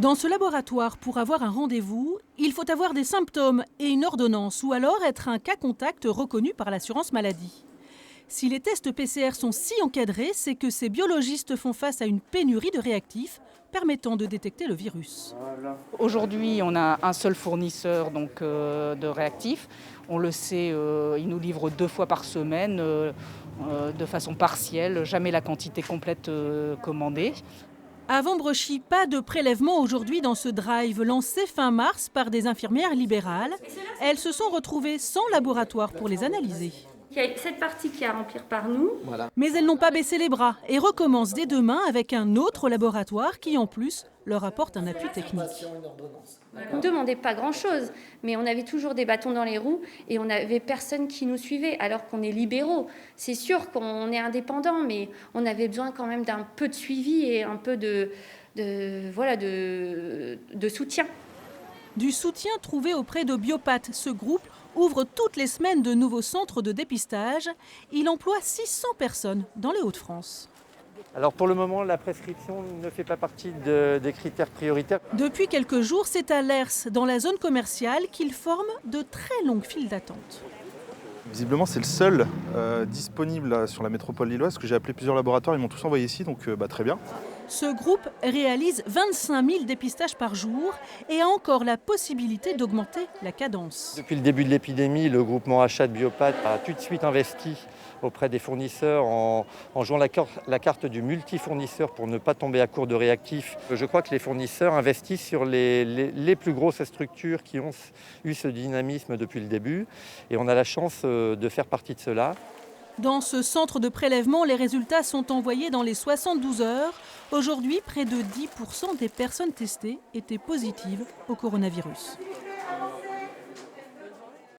Dans ce laboratoire, pour avoir un rendez-vous, il faut avoir des symptômes et une ordonnance ou alors être un cas contact reconnu par l'assurance maladie. Si les tests PCR sont si encadrés, c'est que ces biologistes font face à une pénurie de réactifs permettant de détecter le virus. Aujourd'hui, on a un seul fournisseur de réactifs. On le sait, il nous livre 2 fois par semaine de façon partielle, jamais la quantité complète commandée. À Vambrechy, pas de prélèvement aujourd'hui dans ce drive lancé fin mars par des infirmières libérales. Elles se sont retrouvées sans laboratoire pour les analyser. Il y a cette partie qui est à remplir par nous. Mais elles n'ont pas baissé les bras et recommencent dès demain avec un autre laboratoire qui, en plus, leur apporte un appui technique. On ne demandait pas grand-chose, mais on avait toujours des bâtons dans les roues et on n'avait personne qui nous suivait, alors qu'on est libéraux. C'est sûr qu'on est indépendants, mais on avait besoin quand même d'un peu de suivi et un peu de soutien. Du soutien trouvé auprès de Biopat, ce groupe ouvre toutes les semaines de nouveaux centres de dépistage. Il emploie 600 personnes dans les Hauts-de-France. Alors pour le moment, la prescription ne fait pas partie des critères prioritaires. Depuis quelques jours, c'est à Lers, dans la zone commerciale, qu'il forme de très longues files d'attente. Visiblement, c'est le seul disponible sur la métropole lilloise, que j'ai appelé plusieurs laboratoires, ils m'ont tous envoyé ici, donc très bien. Ce groupe réalise 25 000 dépistages par jour et a encore la possibilité d'augmenter la cadence. Depuis le début de l'épidémie, le groupement achat de Biopat a tout de suite investi auprès des fournisseurs en jouant la carte du multifournisseur pour ne pas tomber à court de réactifs. Je crois que les fournisseurs investissent sur les plus grosses structures qui ont eu ce dynamisme depuis le début et on a la chance de faire partie de cela. Dans ce centre de prélèvement, les résultats sont envoyés dans les 72 heures. Aujourd'hui, près de 10% des personnes testées étaient positives au coronavirus.